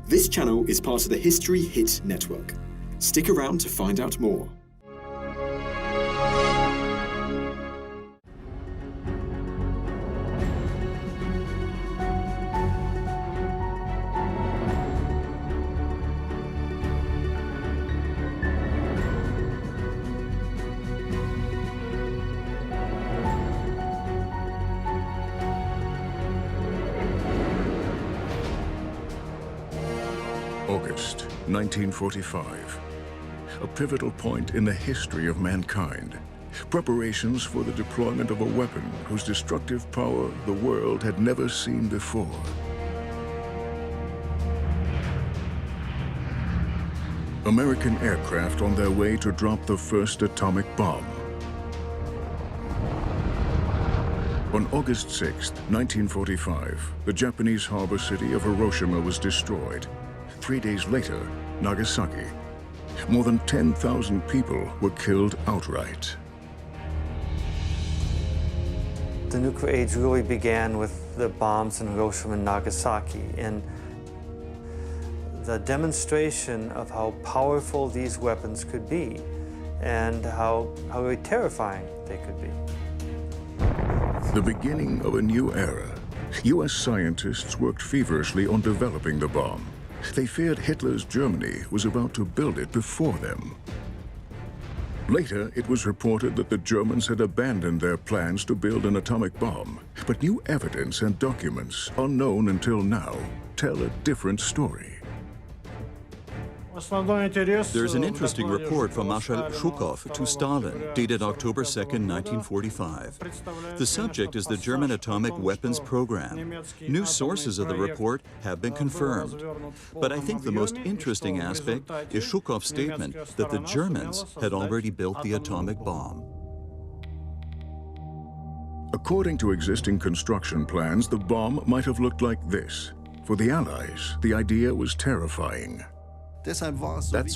This channel is part of the History Hit network. Stick around to find out more. August 1945, a pivotal point in the history of mankind. Preparations for the deployment of a weapon whose destructive power the world had never seen before. American aircraft on their way to drop the first atomic bomb. On August 6, 1945, the Japanese harbor city of Hiroshima was destroyed. 3 days later, Nagasaki. More than 10,000 people were killed outright. The nuclear age really began with the bombs in Hiroshima and Nagasaki, and the demonstration of how powerful these weapons could be and how really terrifying they could be. The beginning of a new era. U.S. scientists worked feverishly on developing the bomb. They feared Hitler's Germany was about to build it before them. Later, it was reported that the Germans had abandoned their plans to build an atomic bomb. But new evidence and documents, unknown until now, tell a different story. There's an interesting report from Marshal Zhukov to Stalin, dated October 2, 1945. The subject is the German atomic weapons program. New sources of the report have been confirmed. But I think the most interesting aspect is Zhukov's statement that the Germans had already built the atomic bomb. According to existing construction plans, the bomb might have looked like this. For the Allies, the idea was terrifying. That's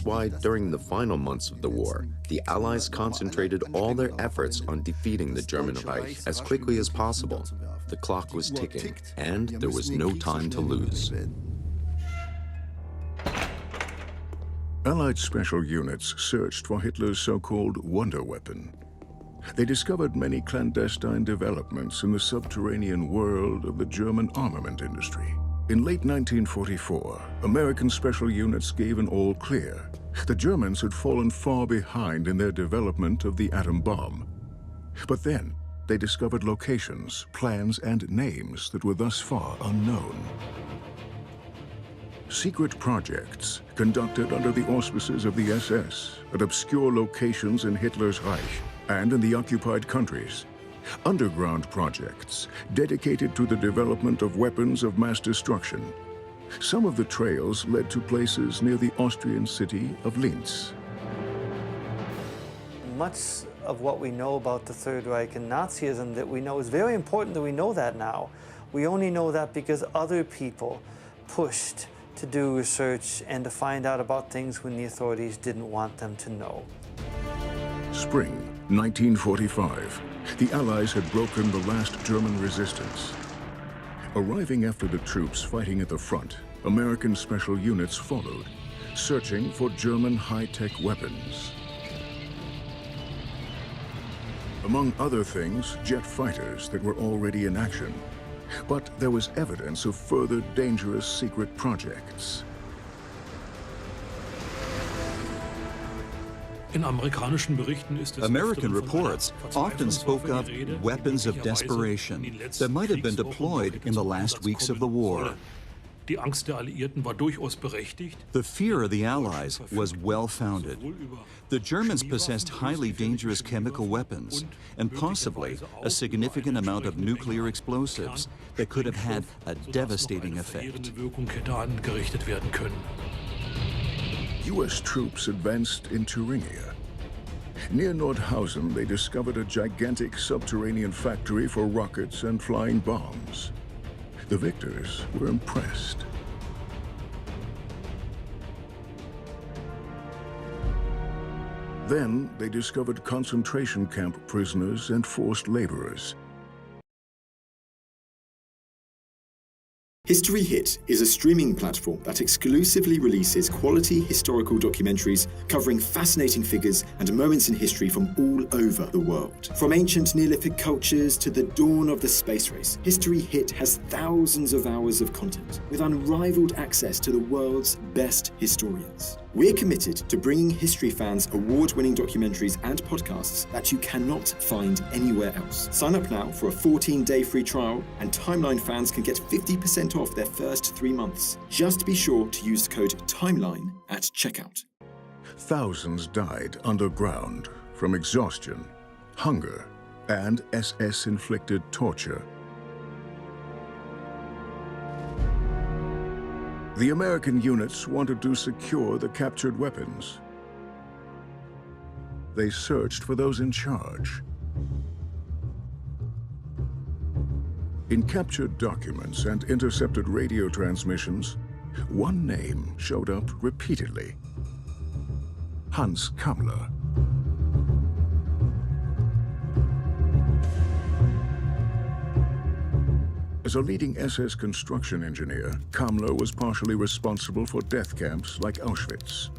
why, during the final months of the war, the Allies concentrated all their efforts on defeating the German Reich as quickly as possible. The clock was ticking, and there was no time to lose. Allied special units searched for Hitler's so-called wonder weapon. They discovered many clandestine developments in the subterranean world of the German armament industry. In late 1944, American special units gave an all clear. The Germans had fallen far behind in their development of the atom bomb. But then, they discovered locations, plans, and names that were thus far unknown. Secret projects conducted under the auspices of the SS at obscure locations in Hitler's Reich and in the occupied countries. Underground projects dedicated to the development of weapons of mass destruction. Some of the trails led to places near the Austrian city of Linz. Much of what we know about the Third Reich and Nazism that we know is very important that we know that now. We only know that because other people pushed to do research and to find out about things when the authorities didn't want them to know. Spring 1945. The Allies had broken the last German resistance. Arriving after the troops fighting at the front, American special units followed, searching for German high-tech weapons. Among other things, jet fighters that were already in action. But there was evidence of further dangerous secret projects. American reports often spoke of weapons of desperation that might have been deployed in the last weeks of the war. The fear of the Allies was well-founded. The Germans possessed highly dangerous chemical weapons and possibly a significant amount of nuclear explosives that could have had a devastating effect. U.S. troops advanced in Thuringia. Near Nordhausen, they discovered a gigantic subterranean factory for rockets and flying bombs. The victors were impressed. Then they discovered concentration camp prisoners and forced laborers. History Hit is a streaming platform that exclusively releases quality historical documentaries covering fascinating figures and moments in history from all over the world. From ancient Neolithic cultures to the dawn of the space race, History Hit has thousands of hours of content with unrivaled access to the world's best historians. We're committed to bringing history fans award-winning documentaries and podcasts that you cannot find anywhere else. Sign up now for a 14-day free trial, and Timeline fans can get 50% off their first 3 months. Just be sure to use the code TIMELINE at checkout. Thousands died underground from exhaustion, hunger, and SS-inflicted torture. The American units wanted to secure the captured weapons. They searched for those in charge. In captured documents and intercepted radio transmissions, one name showed up repeatedly: Hans Kammler. As a leading SS construction engineer, Kammler was partially responsible for death camps like Auschwitz.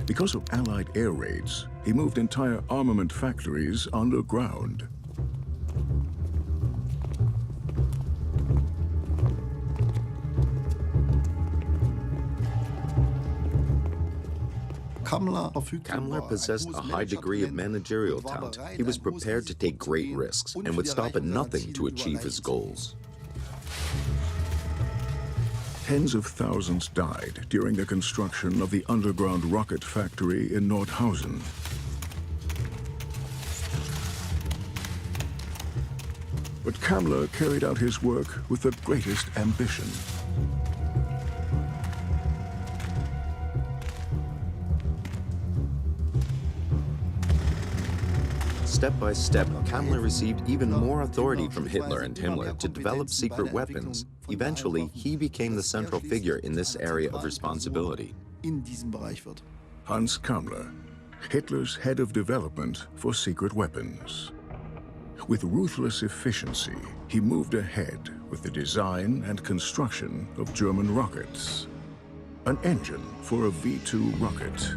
Because of Allied air raids, he moved entire armament factories underground. Kammler possessed a high degree of managerial talent. He was prepared to take great risks and would stop at nothing to achieve his goals. Tens of thousands died during the construction of the underground rocket factory in Nordhausen. But Kammler carried out his work with the greatest ambition. Step by step, Kammler received even more authority from Hitler and Himmler to develop secret weapons. Eventually, he became the central figure in this area of responsibility. Hans Kammler, Hitler's head of development for secret weapons. With ruthless efficiency, he moved ahead with the design and construction of German rockets. An engine for a V-2 rocket.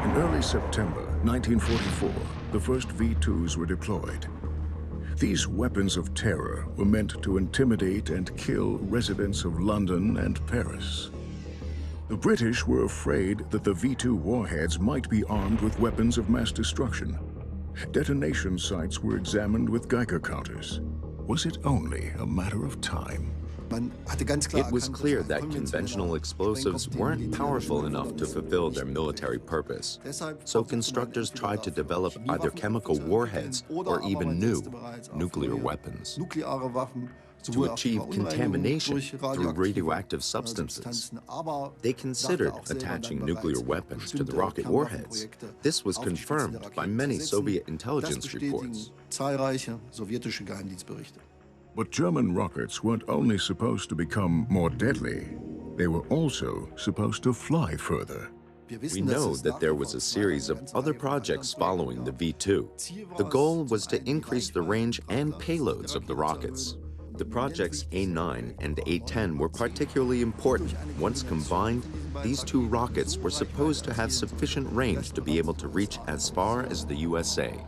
In early September 1944, the first V-2s were deployed. These weapons of terror were meant to intimidate and kill residents of London and Paris. The British were afraid that the V-2 warheads might be armed with weapons of mass destruction. Detonation sites were examined with Geiger counters. Was it only a matter of time? It was clear that conventional explosives weren't powerful enough to fulfill their military purpose. So constructors tried to develop either chemical warheads or even new nuclear weapons to achieve contamination through radioactive substances. They considered attaching nuclear weapons to the rocket warheads. This was confirmed by many Soviet intelligence reports. But German rockets weren't only supposed to become more deadly, they were also supposed to fly further. We know that there was a series of other projects following the V-2. The goal was to increase the range and payloads of the rockets. The projects A-9 and A-10 were particularly important. Once combined, these two rockets were supposed to have sufficient range to be able to reach as far as the USA.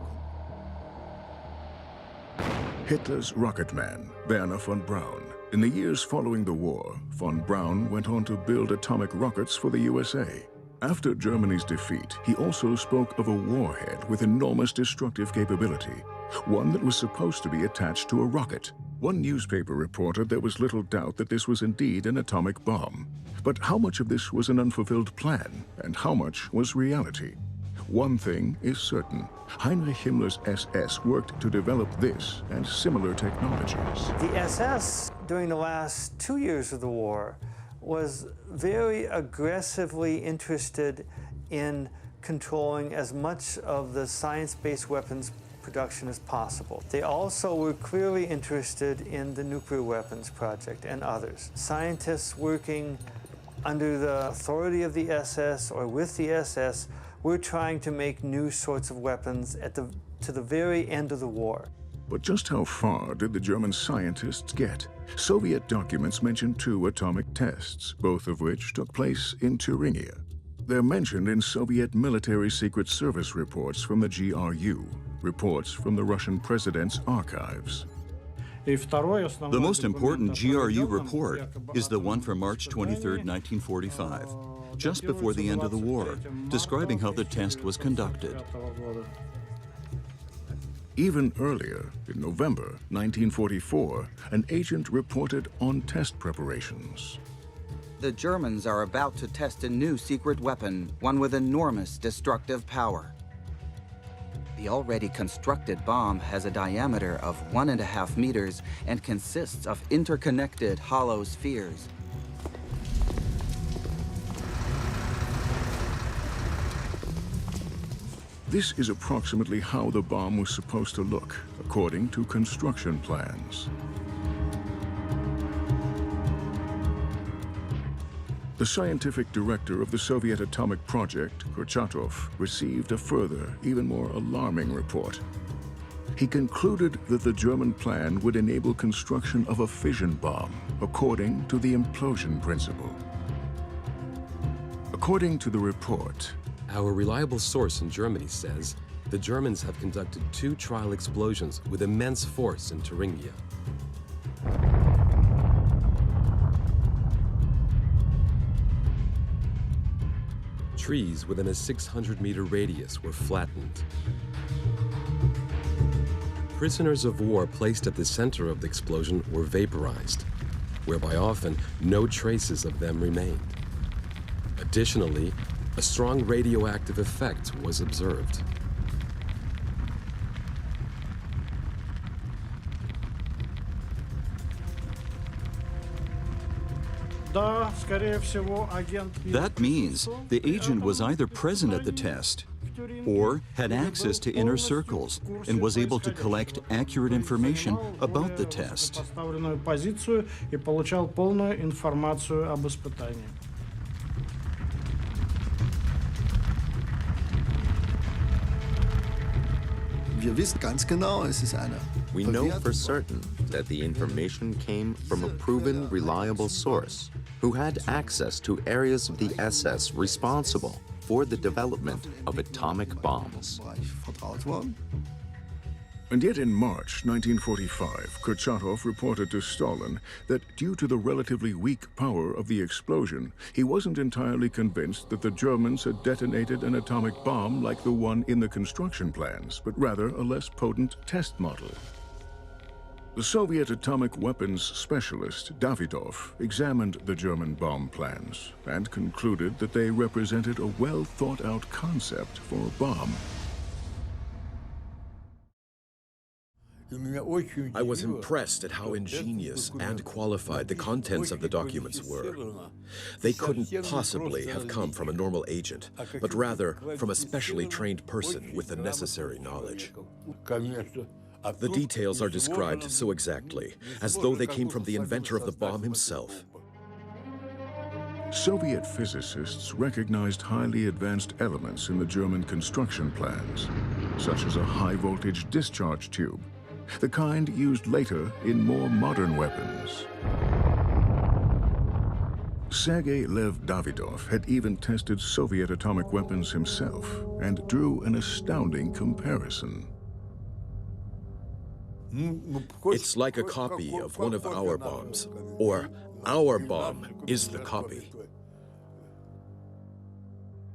Hitler's rocket man, Werner von Braun. In the years following the war, von Braun went on to build atomic rockets for the USA. After Germany's defeat, he also spoke of a warhead with enormous destructive capability, one that was supposed to be attached to a rocket. One newspaper reported there was little doubt that this was indeed an atomic bomb. But how much of this was an unfulfilled plan, and how much was reality? One thing is certain. Heinrich Himmler's SS worked to develop this and similar technologies. The SS, during the last 2 years of the war, was very aggressively interested in controlling as much of the science-based weapons production as possible. They also were clearly interested in the nuclear weapons project and others. Scientists working under the authority of the SS or with the SS were trying to make new sorts of weapons to the very end of the war. But just how far did the German scientists get? Soviet documents mention 2 atomic tests, both of which took place in Thuringia. They're mentioned in Soviet military secret service reports from the GRU, reports from the Russian president's archives. The most important GRU report is the one from March 23, 1945, just before the end of the war, describing how the test was conducted. Even earlier, in November 1944, an agent reported on test preparations. The Germans are about to test a new secret weapon, one with enormous destructive power. The already constructed bomb has a diameter of 1.5 meters and consists of interconnected hollow spheres. This is approximately how the bomb was supposed to look, according to construction plans. The scientific director of the Soviet atomic project, Kurchatov, received a further, even more alarming report. He concluded that the German plan would enable construction of a fission bomb, according to the implosion principle. According to the report, our reliable source in Germany says the Germans have conducted 2 trial explosions with immense force in Thuringia. Trees within a 600-meter radius were flattened. Prisoners of war placed at the center of the explosion were vaporized, whereby often no traces of them remained. Additionally, a strong radioactive effect was observed. That means the agent was either present at the test or had access to inner circles and was able to collect accurate information about the test. We know for certain that the information came from a proven, reliable source who had access to areas of the SS responsible for the development of atomic bombs. And yet in March 1945, Kurchatov reported to Stalin that due to the relatively weak power of the explosion, he wasn't entirely convinced that the Germans had detonated an atomic bomb like the one in the construction plans, but rather a less potent test model. The Soviet atomic weapons specialist, Davidov, examined the German bomb plans and concluded that they represented a well-thought-out concept for a bomb. I was impressed at how ingenious and qualified the contents of the documents were. They couldn't possibly have come from a normal agent, but rather from a specially trained person with the necessary knowledge. The details are described so exactly, as though they came from the inventor of the bomb himself. Soviet physicists recognized highly advanced elements in the German construction plans, such as a high-voltage discharge tube, the kind used later in more modern weapons. Sergei Lev Davidov had even tested Soviet atomic weapons himself and drew an astounding comparison. It's like a copy of one of our bombs, or our bomb is the copy.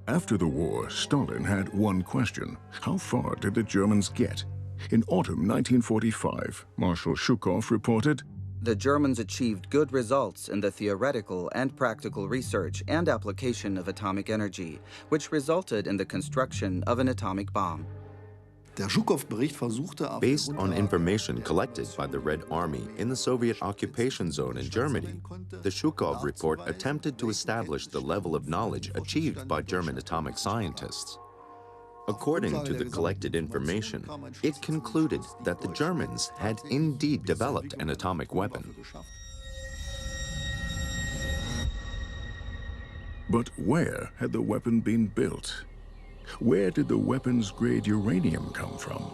After the war, Stalin had one question: how far did the Germans get? In autumn 1945, Marshal Zhukov reported, The Germans achieved good results in the theoretical and practical research and application of atomic energy, which resulted in the construction of an atomic bomb. Based on information collected by the Red Army in the Soviet occupation zone in Germany, the Zhukov report attempted to establish the level of knowledge achieved by German atomic scientists. According to the collected information, it concluded that the Germans had indeed developed an atomic weapon. but where had the weapon been built? Where did the weapons-grade uranium come from?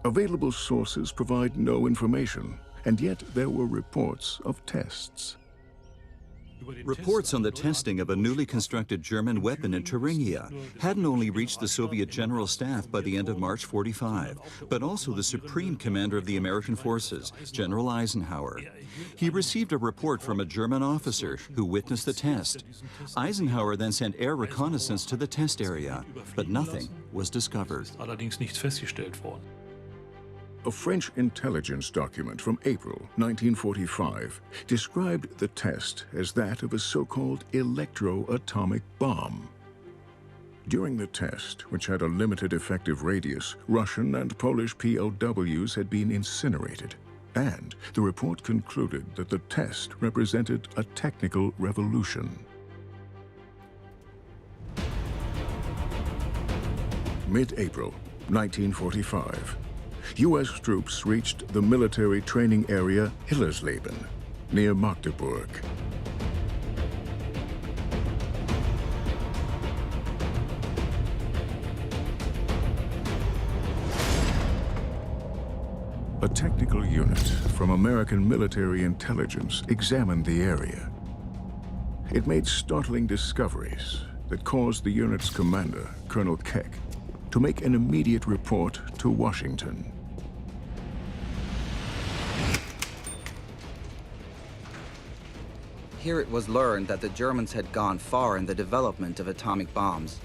Available sources provide no information, and yet there were reports of tests. Reports on the testing of a newly constructed German weapon in Thuringia hadn't only reached the Soviet General Staff by the end of March 45, but also the Supreme Commander of the American Forces, General Eisenhower. He received a report from a German officer who witnessed the test. Eisenhower then sent air reconnaissance to the test area, but nothing was discovered. A French intelligence document from April 1945 described the test as that of a so-called electro-atomic bomb. During the test, which had a limited effective radius, Russian and Polish POWs had been incinerated, and the report concluded that the test represented a technical revolution. Mid-April 1945. U.S. troops reached the military training area Hillersleben, near Magdeburg. A technical unit from American military intelligence examined the area. It made startling discoveries that caused the unit's commander, Colonel Keck, to make an immediate report to Washington. Here it was learned that the Germans had gone far in the development of atomic bombs.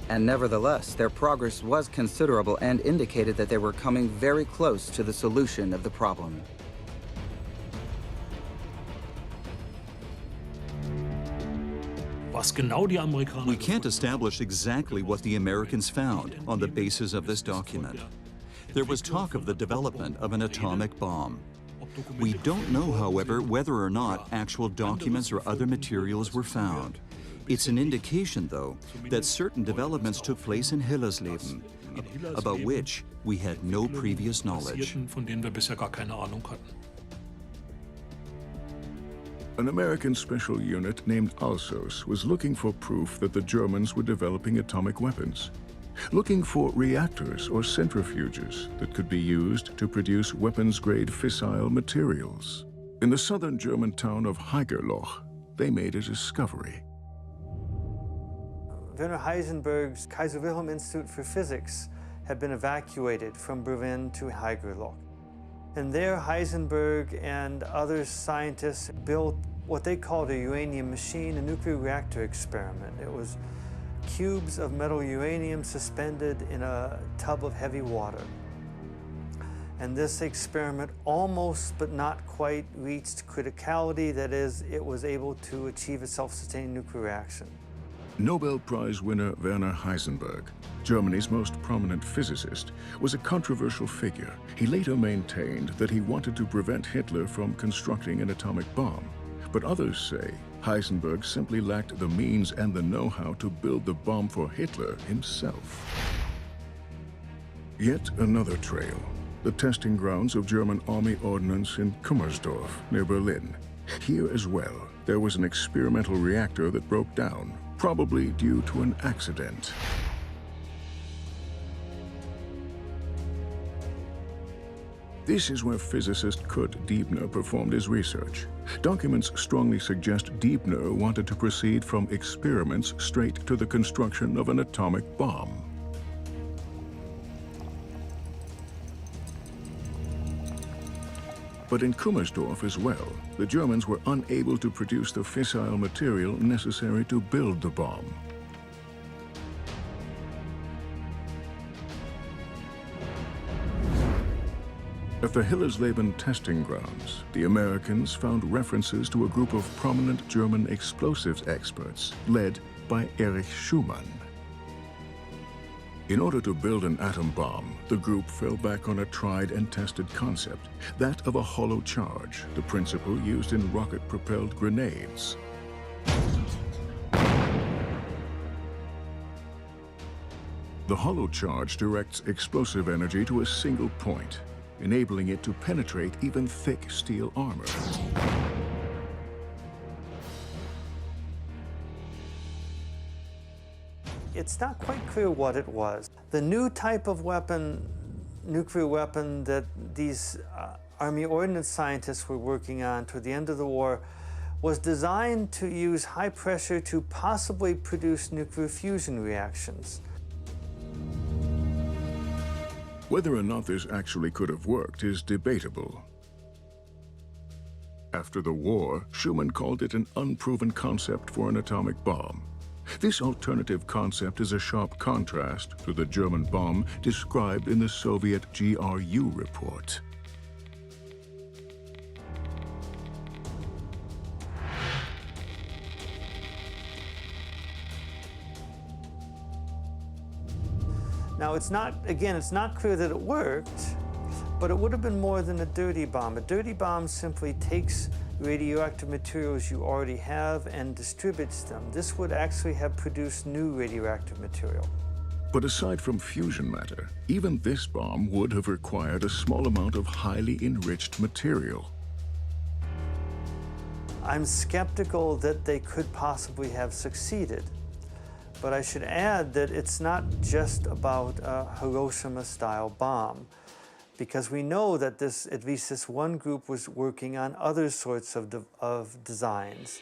And nevertheless, their progress was considerable and indicated that they were coming very close to the solution of the problem. We can't establish exactly what the Americans found on the basis of this document. There was talk of the development of an atomic bomb. We don't know, however, whether or not actual documents or other materials were found. It's an indication, though, that certain developments took place in Hillersleben, about which we had no previous knowledge. An American special unit named Alsos was looking for proof that the Germans were developing atomic weapons, looking for reactors or centrifuges that could be used to produce weapons-grade fissile materials. In the southern German town of Haigerloch, they made a discovery. Werner Heisenberg's Kaiser Wilhelm Institute for Physics had been evacuated from Berlin to Haigerloch. And there, Heisenberg and other scientists built what they called a uranium machine, a nuclear reactor experiment. It was cubes of metal uranium suspended in a tub of heavy water. And this experiment almost, but not quite, reached criticality. That is, it was able to achieve a self-sustaining nuclear reaction. Nobel Prize winner Werner Heisenberg, Germany's most prominent physicist, was a controversial figure. He later maintained that he wanted to prevent Hitler from constructing an atomic bomb. But others say Heisenberg simply lacked the means and the know-how to build the bomb for Hitler himself. Yet another trail, the testing grounds of German army ordnance in Kummersdorf, near Berlin. Here as well, there was an experimental reactor that broke down, probably due to an accident. This is where physicist Kurt Diebner performed his research. Documents strongly suggest Diebner wanted to proceed from experiments straight to the construction of an atomic bomb. But in Kummersdorf as well, the Germans were unable to produce the fissile material necessary to build the bomb. At the Hillersleben testing grounds, the Americans found references to a group of prominent German explosives experts led by Erich Schumann. In order to build an atom bomb, the group fell back on a tried and tested concept, that of a hollow charge, the principle used in rocket-propelled grenades. The hollow charge directs explosive energy to a single point, enabling it to penetrate even thick steel armor. it's not quite clear what it was. The new type of weapon, nuclear weapon, that these Army Ordnance scientists were working on toward the end of the war was designed to use high pressure to possibly produce nuclear fusion reactions. Whether or not this actually could have worked is debatable. After the war, Schuman called it an unproven concept for an atomic bomb. This alternative concept is a sharp contrast to the German bomb described in the Soviet GRU report. Now, it's not clear that it worked, but it would have been more than a dirty bomb. A dirty bomb simply takes radioactive materials you already have and distributes them. This would actually have produced new radioactive material. But aside from fusion matter, even this bomb would have required a small amount of highly enriched material. I'm skeptical that they could possibly have succeeded. But I should add that it's not just about a Hiroshima-style bomb, because we know that at least this one group was working on other sorts of designs.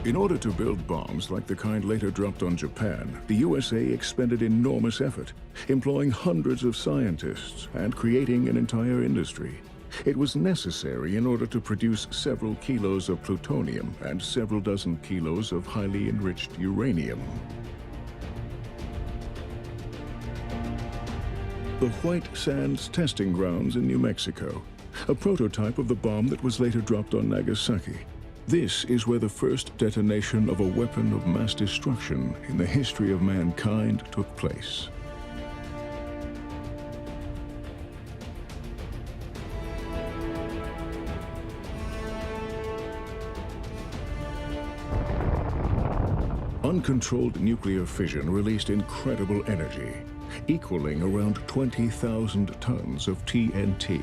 In order to build bombs like the kind later dropped on Japan, the USA expended enormous effort, employing hundreds of scientists and creating an entire industry. It was necessary in order to produce several kilos of plutonium and several dozen kilos of highly enriched uranium. The White Sands testing grounds in New Mexico, a prototype of the bomb that was later dropped on Nagasaki. This is where the first detonation of a weapon of mass destruction in the history of mankind took place. Uncontrolled nuclear fission released incredible energy, equaling around 20,000 tons of TNT.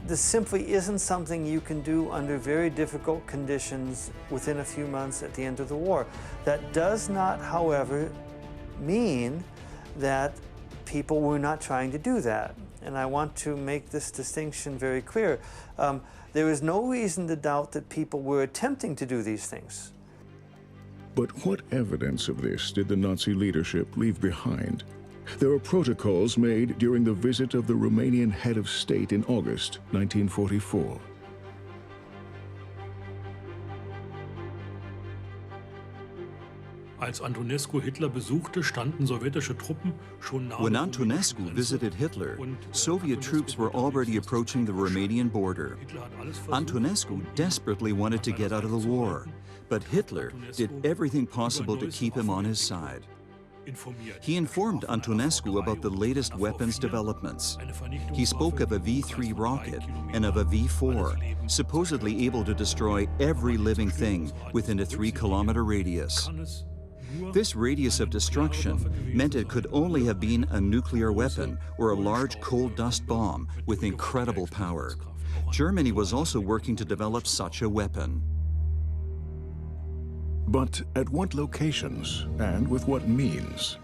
This simply isn't something you can do under very difficult conditions within a few months at the end of the war. That does not, however, mean that people were not trying to do that. And I want to make this distinction very clear. There is no reason to doubt that people were attempting to do these things. But what evidence of this did the Nazi leadership leave behind? There are protocols made during the visit of the Romanian head of state in August 1944. When Antonescu visited Hitler, Soviet troops were already approaching the Romanian border. Antonescu desperately wanted to get out of the war, but Hitler did everything possible to keep him on his side. He informed Antonescu about the latest weapons developments. He spoke of a V-3 rocket and of a V-4, supposedly able to destroy every living thing within a 3-kilometer radius. This radius of destruction meant it could only have been a nuclear weapon or a large coal dust bomb with incredible power. Germany was also working to develop such a weapon. But at what locations and with what means?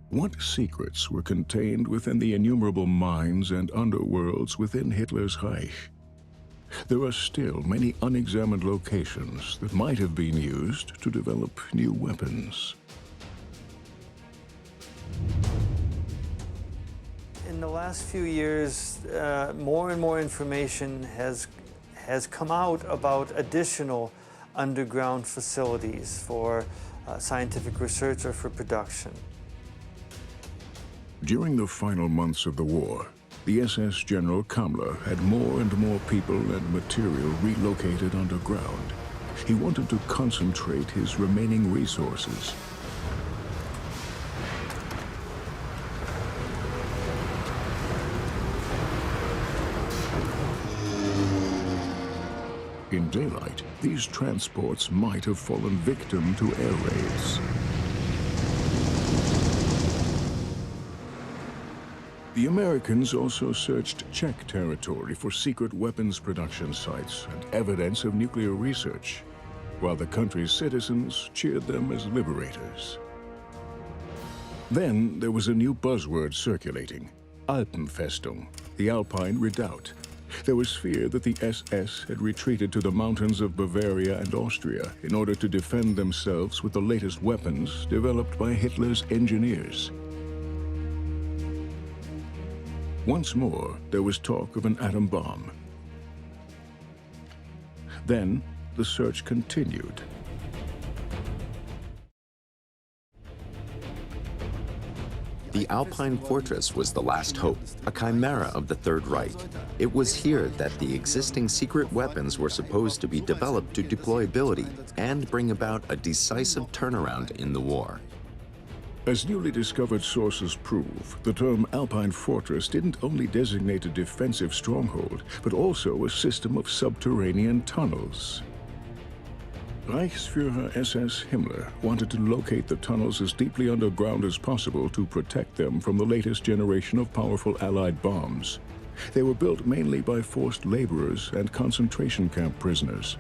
What secrets were contained within the innumerable mines and underworlds within Hitler's Reich? There are still many unexamined locations that might have been used to develop new weapons. In the last few years, more and more information has come out about additional underground facilities for scientific research or for production. During the final months of the war, the SS General Kammler had more and more people and material relocated underground. He wanted to concentrate his remaining resources. In daylight, these transports might have fallen victim to air raids. The Americans also searched Czech territory for secret weapons production sites and evidence of nuclear research. while the country's citizens cheered them as liberators. Then there was a new buzzword circulating: Alpenfestung, the Alpine redoubt. There was fear that the SS had retreated to the mountains of Bavaria and Austria in order to defend themselves with the latest weapons developed by Hitler's engineers. Once more, there was talk of an atom bomb. Then, the search continued. The Alpine fortress was the last hope, a chimera of the Third Reich. It was here that the existing secret weapons were supposed to be developed to deployability and bring about a decisive turnaround in the war. As newly discovered sources prove, the term Alpine Fortress didn't only designate a defensive stronghold, but also a system of subterranean tunnels. Reichsführer SS Himmler wanted to locate the tunnels as deeply underground as possible to protect them from the latest generation of powerful Allied bombs. They were built mainly by forced laborers and concentration camp prisoners.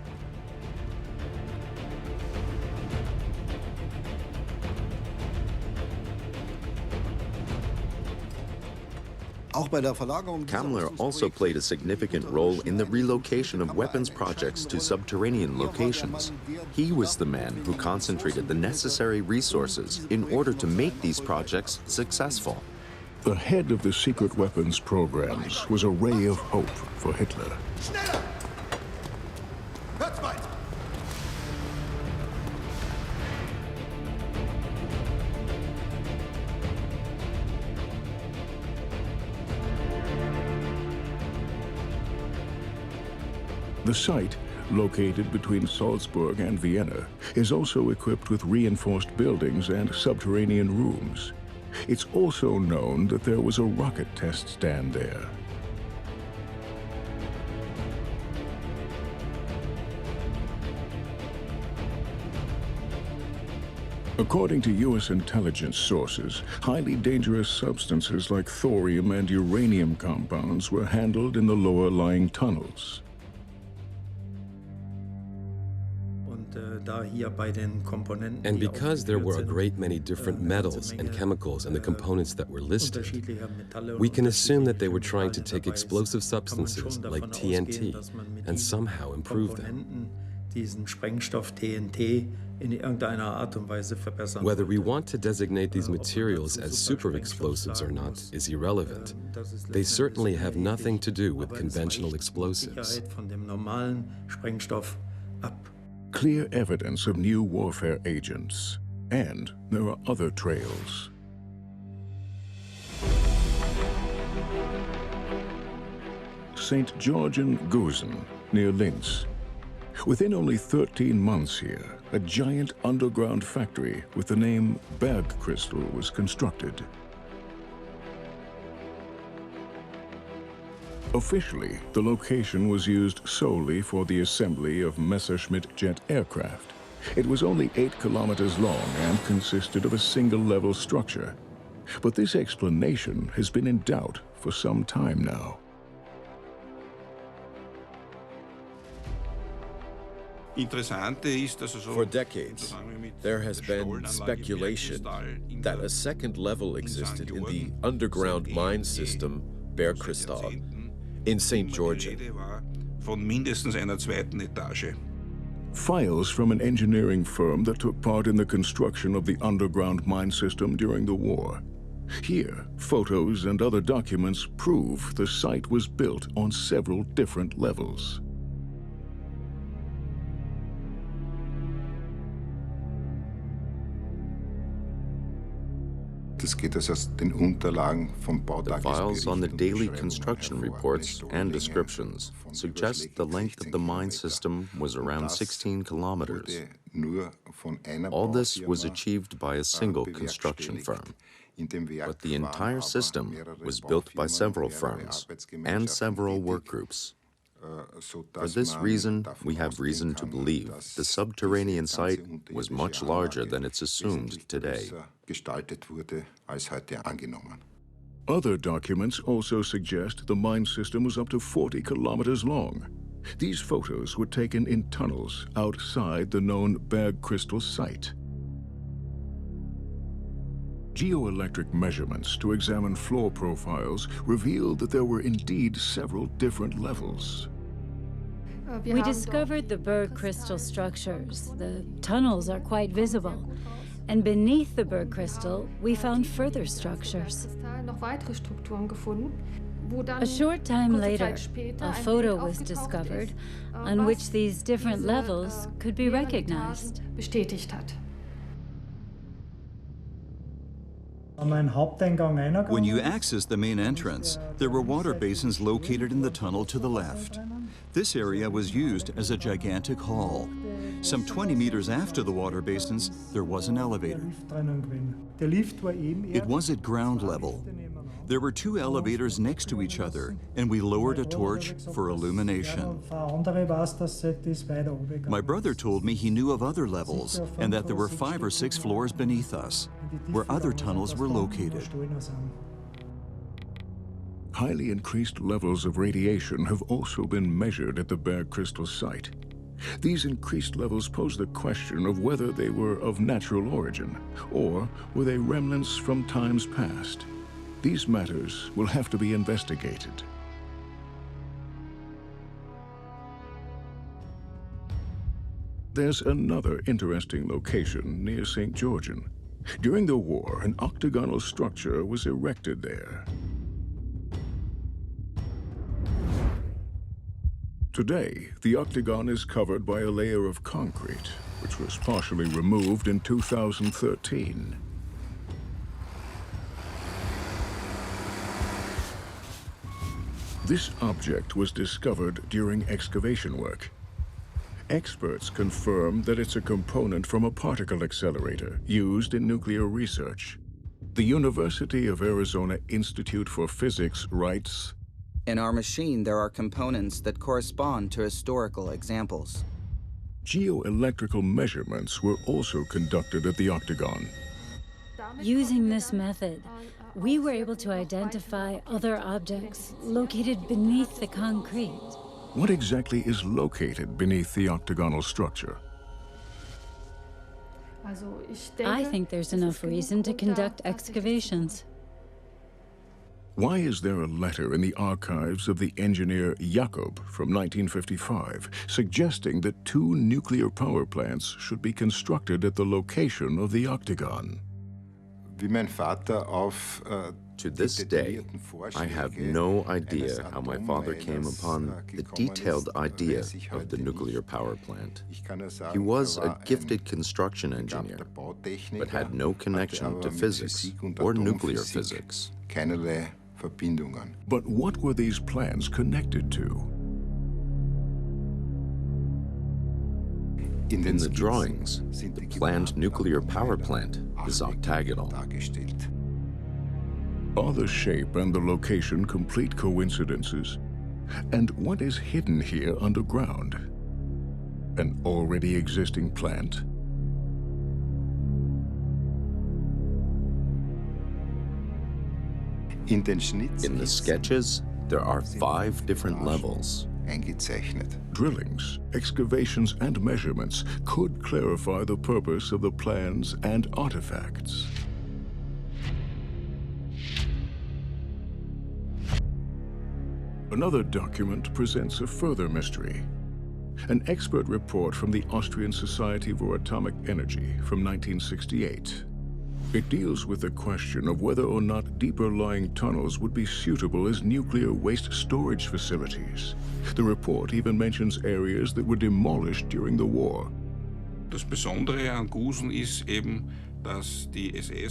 Kammler also played a significant role in the relocation of weapons projects to subterranean locations. He was the man who concentrated the necessary resources in order to make these projects successful. The head of the secret weapons programs was a ray of hope for Hitler. The site, located between Salzburg and Vienna, is also equipped with reinforced buildings and subterranean rooms. It's also known that there was a rocket test stand there. According to U.S. intelligence sources, highly dangerous substances like thorium and uranium compounds were handled in the lower-lying tunnels. And because there were a great many different metals and chemicals in the components that were listed, we can assume that they were trying to take explosive substances like TNT and somehow improve them. Whether we want to designate these materials as super explosives or not is irrelevant. They certainly have nothing to do with conventional explosives. Clear evidence of new warfare agents, and there are other trails. St. Georgen-Gusen, near Linz. Within only 13 months here, a giant underground factory with the name Bergkristall was constructed. Officially, the location was used solely for the assembly of Messerschmitt jet aircraft. It was only 8 kilometers long and consisted of a single-level structure. But this explanation has been in doubt for some time now. For decades, there has been speculation that a second level existed in the underground mine system Bergkristall in St. Georgen. Files from an engineering firm that took part in the construction of the underground mine system during the war. Here, photos and other documents prove the site was built on several different levels. The files on the daily construction reports and descriptions suggest the length of the mine system was around 16 kilometers. All this was achieved by a single construction firm, but the entire system was built by several firms and several work groups. For this reason, we have reason to believe the subterranean site was much larger than it's assumed today. Other documents also suggest the mine system was up to 40 kilometers long. These photos were taken in tunnels outside the known Bergkristall site. Geoelectric measurements to examine floor profiles revealed that there were indeed several different levels. We discovered the Bergkristall structures. The tunnels are quite visible. And beneath the Bergkristall, we found further structures. A short time later, a photo was discovered on which these different levels could be recognized. When you access the main entrance, there were water basins located in the tunnel to the left. This area was used as a gigantic hall. Some 20 meters after the water basins, there was an elevator. It was at ground level. There were two elevators next to each other, and we lowered a torch for illumination. My brother told me he knew of other levels, and that there were 5 or 6 floors beneath us, where other tunnels were located. Highly increased levels of radiation have also been measured at the Bergkristall site. These increased levels pose the question of whether they were of natural origin, or were they remnants from times past. These matters will have to be investigated. There's another interesting location near St. Georgian. During the war, an octagonal structure was erected there. Today, the octagon is covered by a layer of concrete, which was partially removed in 2013. This object was discovered during excavation work. Experts confirm that it's a component from a particle accelerator used in nuclear research. The University of Arizona Institute for Physics writes, "In our machine, there are components that correspond to historical examples." Geoelectrical measurements were also conducted at the octagon. Using this method, we were able to identify other objects located beneath the concrete. What exactly is located beneath the octagonal structure? I think there's enough reason to conduct excavations. Why is there a letter in the archives of the engineer Jakob from 1955 suggesting that 2 nuclear power plants should be constructed at the location of the octagon? To this day, I have no idea how my father came upon the detailed idea of the nuclear power plant. He was a gifted construction engineer, but had no connection to physics or nuclear physics. But what were these plans connected to? In the drawings, the planned nuclear power plant is octagonal. Are the shape and the location complete coincidences? And what is hidden here underground? An already existing plant? In the sketches, there are 5 different levels. Drillings, excavations, and measurements could clarify the purpose of the plans and artifacts. Another document presents a further mystery. An expert report from the Austrian Society for Atomic Energy from 1968. It deals with the question of whether or not deeper-lying tunnels would be suitable as nuclear waste storage facilities. The report even mentions areas that were demolished during the war.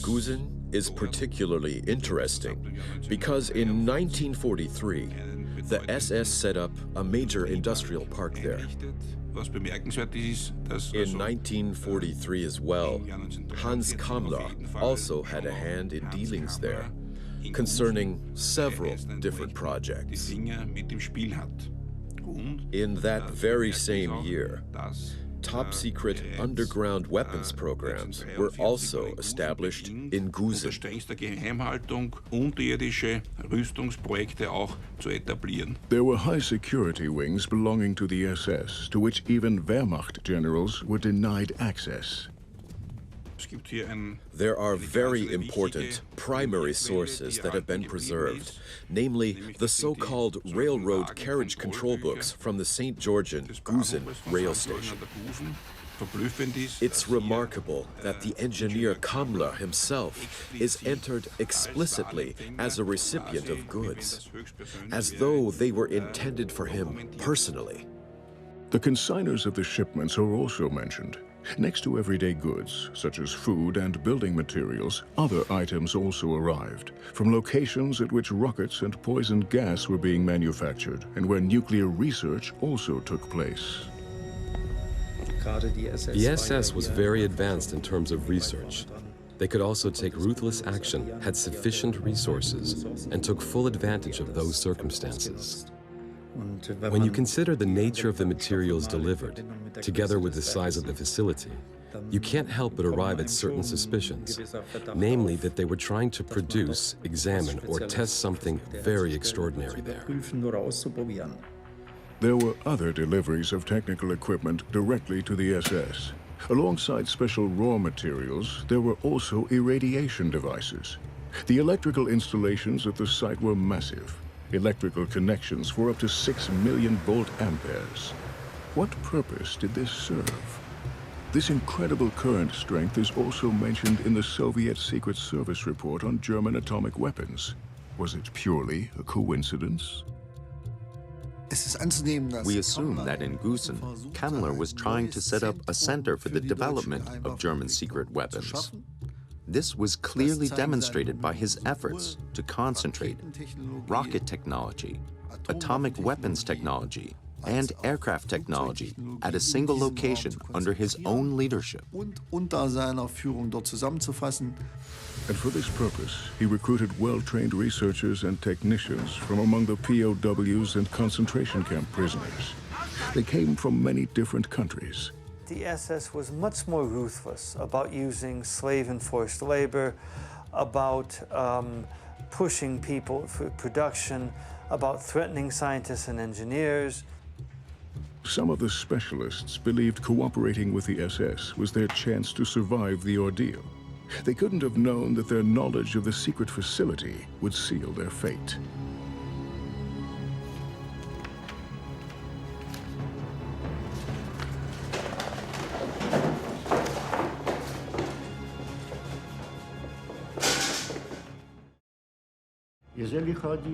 Gusen is particularly interesting because in 1943, the SS set up a major industrial park there. In 1943 as well, Hans Kammler also had a hand in dealings there concerning several different projects. In that very same year, top-secret underground weapons programs were also established in Gusen. There were high-security wings belonging to the SS, to which even Wehrmacht generals were denied access. There are very important primary sources that have been preserved, namely the so-called railroad carriage control books from the St. Georgian Gusen rail station. It's remarkable that the engineer Kammler himself is entered explicitly as a recipient of goods, as though they were intended for him personally. The consigners of the shipments are also mentioned. Next to everyday goods, such as food and building materials, other items also arrived, from locations at which rockets and poison gas were being manufactured, and where nuclear research also took place. The SS was very advanced in terms of research. They could also take ruthless action, had sufficient resources, and took full advantage of those circumstances. When you consider the nature of the materials delivered, together with the size of the facility, you can't help but arrive at certain suspicions, namely that they were trying to produce, examine, or test something very extraordinary there. There were other deliveries of technical equipment directly to the SS. Alongside special raw materials, there were also irradiation devices. The electrical installations at the site were massive. Electrical connections for up to 6 million volt amperes. What purpose did this serve? This incredible current strength is also mentioned in the Soviet Secret Service report on German atomic weapons. Was it purely a coincidence? We assume that in Gusen, Kammler was trying to set up a center for the development of German secret weapons. This was clearly demonstrated by his efforts to concentrate rocket technology, atomic weapons technology, and aircraft technology at a single location under his own leadership. And for this purpose, he recruited well-trained researchers and technicians from among the POWs and concentration camp prisoners. They came from many different countries. The SS was much more ruthless about using slave and forced labor, about pushing people for production, about threatening scientists and engineers. Some of the specialists believed cooperating with the SS was their chance to survive the ordeal. They couldn't have known that their knowledge of the secret facility would seal their fate.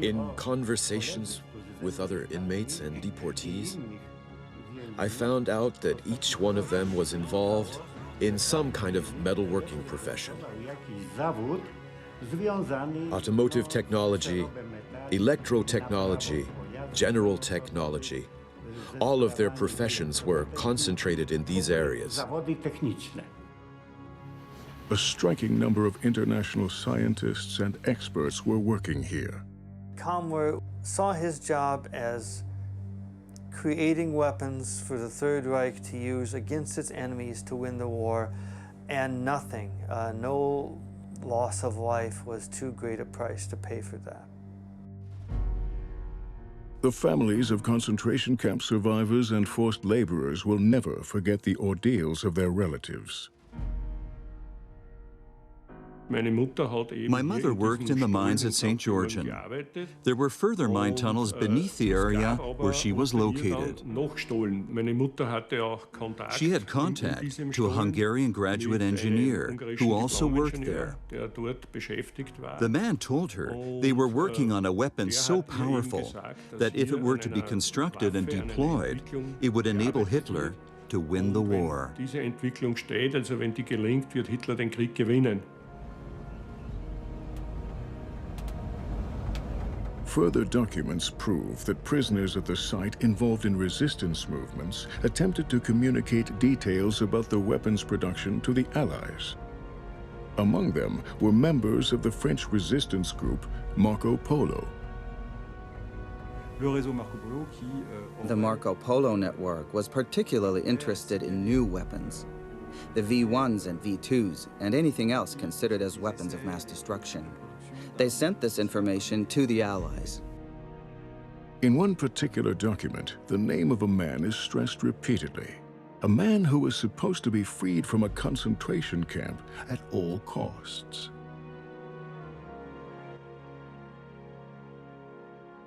In conversations with other inmates and deportees, I found out that each one of them was involved in some kind of metalworking profession. Automotive technology, electrotechnology, general technology. All of their professions were concentrated in these areas. A striking number of international scientists and experts were working here. Kammler saw his job as creating weapons for the Third Reich to use against its enemies to win the war, and nothing, no loss of life was too great a price to pay for that. The families of concentration camp survivors and forced laborers will never forget the ordeals of their relatives. My mother worked in the mines at St. Georgian. There were further mine tunnels beneath the area where she was located. She had contact to a Hungarian graduate engineer who also worked there. The man told her they were working on a weapon so powerful that if it were to be constructed and deployed, it would enable Hitler to win the war. Further documents prove that prisoners at the site involved in resistance movements attempted to communicate details about the weapons production to the Allies. Among them were members of the French resistance group Marco Polo. The Marco Polo network was particularly interested in new weapons, the V1s and V2s, and anything else considered as weapons of mass destruction. They sent this information to the Allies. In one particular document, the name of a man is stressed repeatedly. A man who was supposed to be freed from a concentration camp at all costs.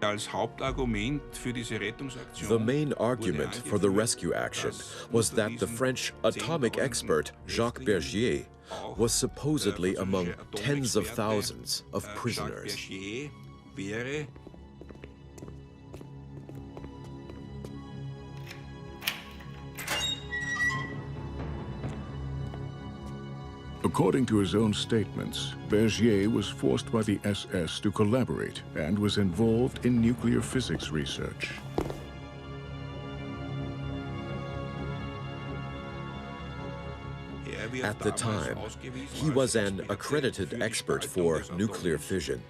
The main argument for the rescue action was that the French atomic expert Jacques Bergier was supposedly among tens of thousands of prisoners. According to his own statements, Bergier was forced by the SS to collaborate and was involved in nuclear physics research. At the time, he was an accredited expert for nuclear fission,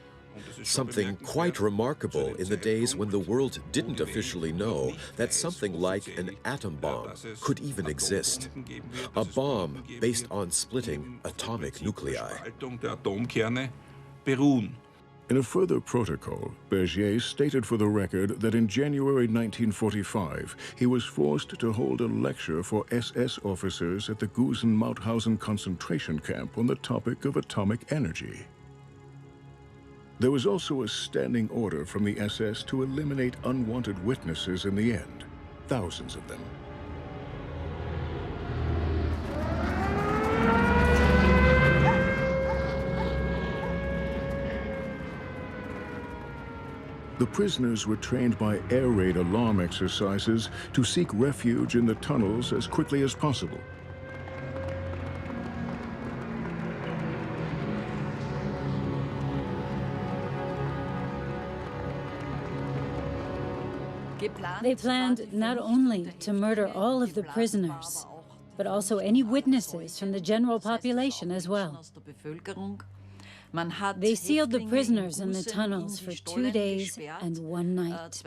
something quite remarkable in the days when the world didn't officially know that something like an atom bomb could even exist. A bomb based on splitting atomic nuclei. In a further protocol, Bergier stated for the record that in January 1945, he was forced to hold a lecture for SS officers at the Gusen-Mauthausen concentration camp on the topic of atomic energy. There was also a standing order from the SS to eliminate unwanted witnesses in the end, thousands of them. The prisoners were trained by air raid alarm exercises to seek refuge in the tunnels as quickly as possible. They planned not only to murder all of the prisoners, but also any witnesses from the general population as well. They sealed the prisoners in the tunnels for 2 days and 1 night,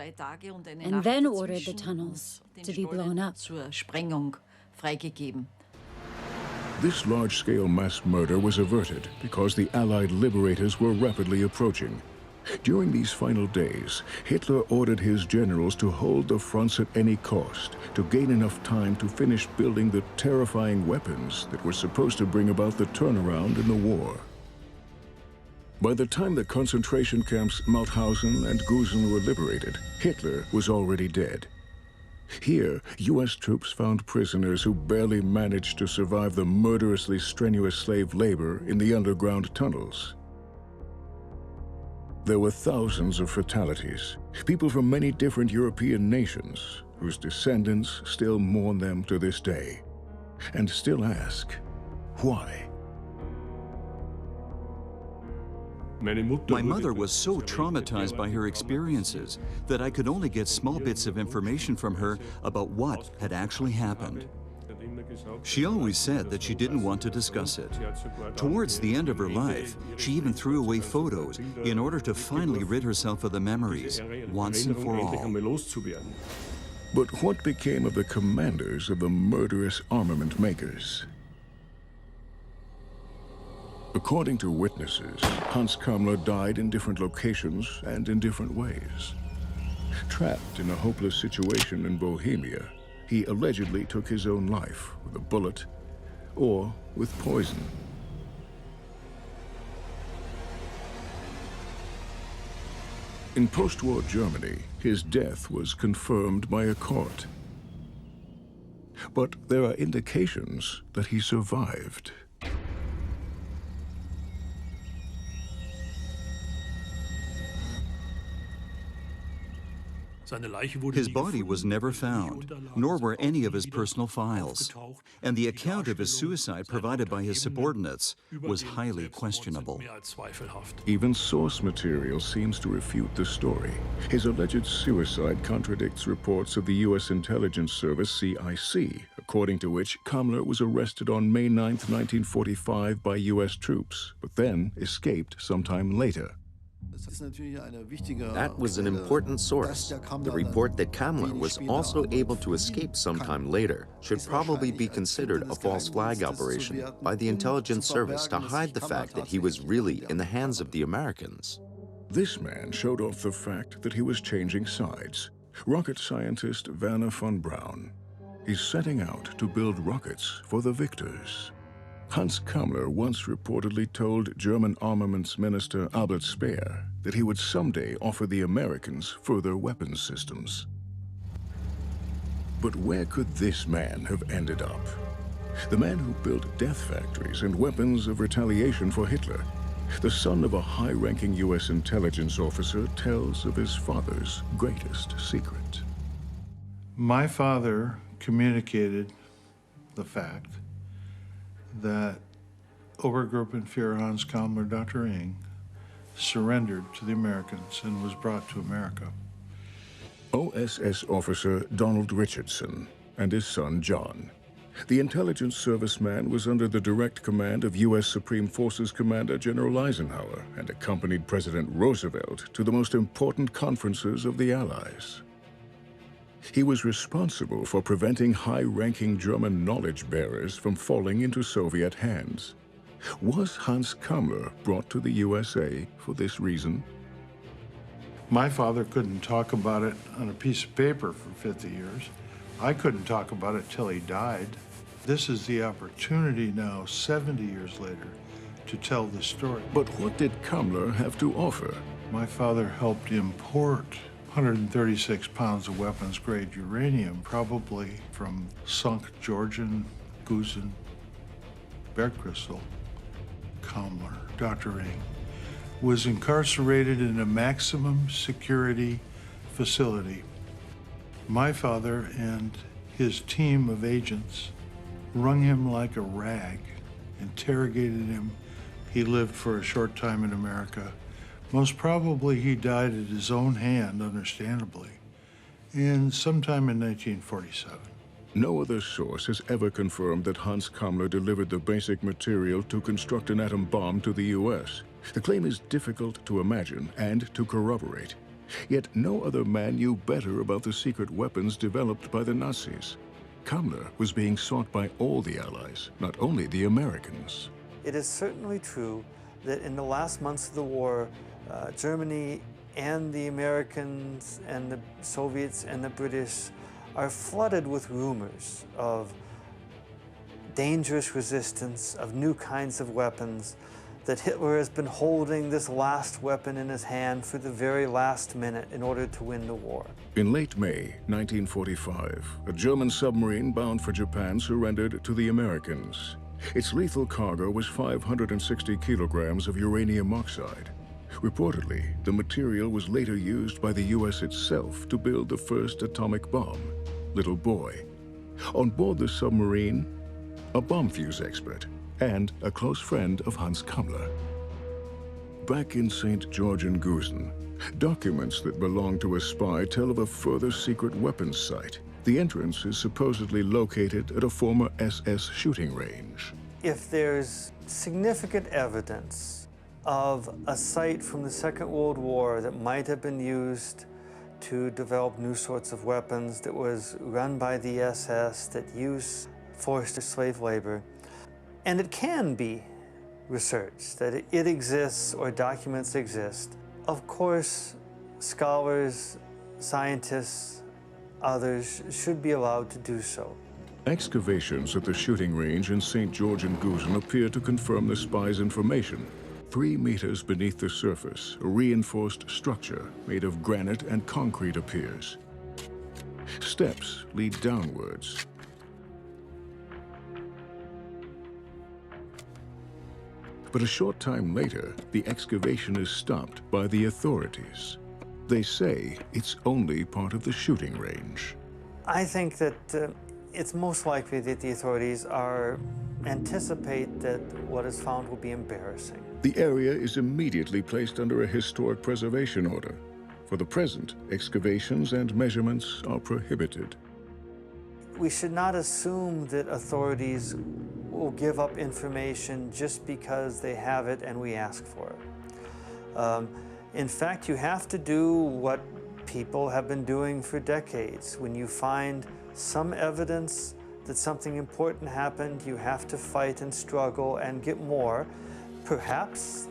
and then ordered the tunnels to be blown up. This large-scale mass murder was averted because the Allied liberators were rapidly approaching. During these final days, Hitler ordered his generals to hold the fronts at any cost, to gain enough time to finish building the terrifying weapons that were supposed to bring about the turnaround in the war. By the time the concentration camps Mauthausen and Gusen were liberated, Hitler was already dead. Here, US troops found prisoners who barely managed to survive the murderously strenuous slave labor in the underground tunnels. There were thousands of fatalities, people from many different European nations whose descendants still mourn them to this day, and still ask, why? My mother was so traumatized by her experiences that I could only get small bits of information from her about what had actually happened. She always said that she didn't want to discuss it. Towards the end of her life, she even threw away photos in order to finally rid herself of the memories, once and for all. But what became of the commanders of the murderous armament makers? According to witnesses, Hans Kammler died in different locations and in different ways. Trapped in a hopeless situation in Bohemia, he allegedly took his own life with a bullet or with poison. In post-war Germany, his death was confirmed by a court. But there are indications that he survived. His body was never found, nor were any of his personal files, and the account of his suicide provided by his subordinates was highly questionable. Even source material seems to refute the story. His alleged suicide contradicts reports of the U.S. intelligence service CIC, according to which Kammler was arrested on May 9, 1945 by U.S. troops, but then escaped sometime later. That was an important source. The report that Kammler was also able to escape sometime later should probably be considered a false flag operation by the intelligence service to hide the fact that he was really in the hands of the Americans. This man showed off the fact that he was changing sides. Rocket scientist Werner von Braun. He's setting out to build rockets for the victors. Hans Kammler once reportedly told German armaments minister Albert Speer that he would someday offer the Americans further weapons systems. But where could this man have ended up? The man who built death factories and weapons of retaliation for Hitler, the son of a high-ranking US intelligence officer, tells of his father's greatest secret. My father communicated the fact that Obergruppenführer Hans Kammler, Dr. Ing, surrendered to the Americans and was brought to America. OSS officer Donald Richardson and his son John. The intelligence service man was under the direct command of U.S. Supreme Forces Commander General Eisenhower and accompanied President Roosevelt to the most important conferences of the Allies. He was responsible for preventing high-ranking German knowledge bearers from falling into Soviet hands. Was Hans Kammler brought to the USA for this reason? My father couldn't talk about it on a piece of paper for 50 years. I couldn't talk about it till he died. This is the opportunity now, 70 years later, to tell the story. But what did Kammler have to offer? My father helped import 136 pounds of weapons-grade uranium, probably from sunk Georgian, Gusen, Bergkristall. Kammler, Dr. Ing, was incarcerated in a maximum security facility. My father and his team of agents wrung him like a rag, interrogated him. He lived for a short time in America. Most probably he died at his own hand, understandably, and sometime in 1947. No other source has ever confirmed that Hans Kammler delivered the basic material to construct an atom bomb to the U.S. The claim is difficult to imagine and to corroborate. Yet no other man knew better about the secret weapons developed by the Nazis. Kammler was being sought by all the Allies, not only the Americans. It is certainly true that in the last months of the war, Germany and the Americans and the Soviets and the British are flooded with rumors of dangerous resistance, of new kinds of weapons, that Hitler has been holding this last weapon in his hand for the very last minute in order to win the war. In late May 1945, a German submarine bound for Japan surrendered to the Americans. Its lethal cargo was 560 kilograms of uranium oxide. Reportedly, the material was later used by the U.S. itself to build the first atomic bomb, Little Boy. On board the submarine, a bomb fuse expert and a close friend of Hans Kammler. Back in St. George and Gusen, documents that belong to a spy tell of a further secret weapons site. The entrance is supposedly located at a former SS shooting range. If there's significant evidence of a site from the Second World War that might have been used to develop new sorts of weapons, that was run by the SS, that used forced slave labor, and it can be researched, that it exists or documents exist, of course, scholars, scientists, others should be allowed to do so. Excavations at the shooting range in St. George and Gusen appear to confirm the spy's information. 3 meters beneath the surface, a reinforced structure made of granite and concrete appears. Steps lead downwards. But a short time later, the excavation is stopped by the authorities. They say it's only part of the shooting range. I think that it's most likely that the authorities anticipate that what is found will be embarrassing. The area is immediately placed under a historic preservation order. For the present, excavations and measurements are prohibited. We should not assume that authorities will give up information just because they have it and we ask for it. In fact, you have to do what people have been doing for decades. When you find some evidence that something important happened, you have to fight and struggle and get more. Perhaps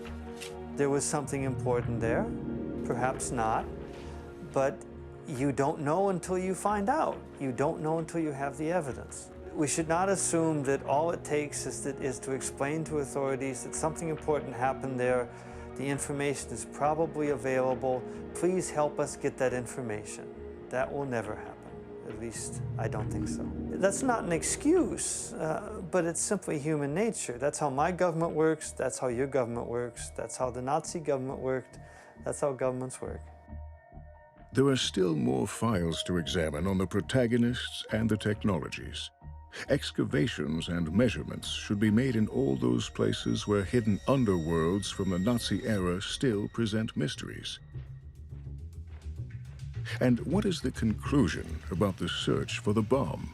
there was something important there, perhaps not, but you don't know until you find out. You don't know until you have the evidence. We should not assume that all it takes is to explain to authorities that something important happened there. The information is probably available. Please help us get that information. That will never happen. At least, I don't think so. That's not an excuse, but it's simply human nature. That's how my government works. That's how your government works. That's how the Nazi government worked. That's how governments work. There are still more files to examine on the protagonists and the technologies. Excavations and measurements should be made in all those places where hidden underworlds from the Nazi era still present mysteries. And what is the conclusion about the search for the bomb?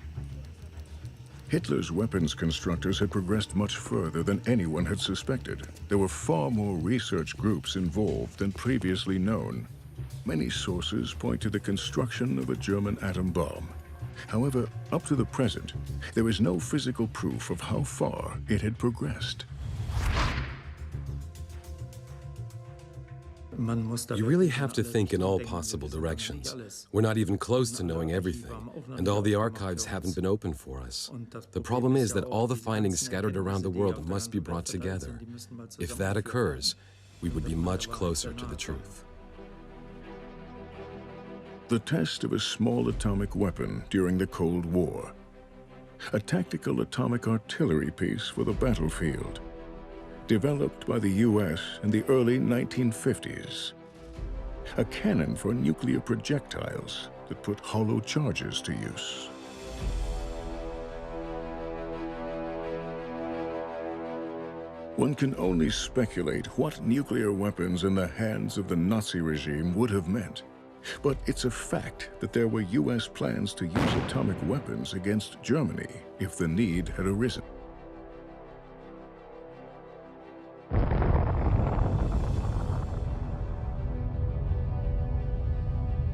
Hitler's weapons constructors had progressed much further than anyone had suspected. There were far more research groups involved than previously known. Many sources point to the construction of a German atom bomb. However, up to the present, there is no physical proof of how far it had progressed. You really have to think in all possible directions. We're not even close to knowing everything, and all the archives haven't been open for us. The problem is that all the findings scattered around the world must be brought together. If that occurs, we would be much closer to the truth. The test of a small atomic weapon during the Cold War. A tactical atomic artillery piece for the battlefield. Developed by the US in the early 1950s. A cannon for nuclear projectiles that put hollow charges to use. One can only speculate what nuclear weapons in the hands of the Nazi regime would have meant. But it's a fact that there were US plans to use atomic weapons against Germany if the need had arisen.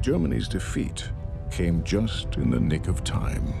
Germany's defeat came just in the nick of time.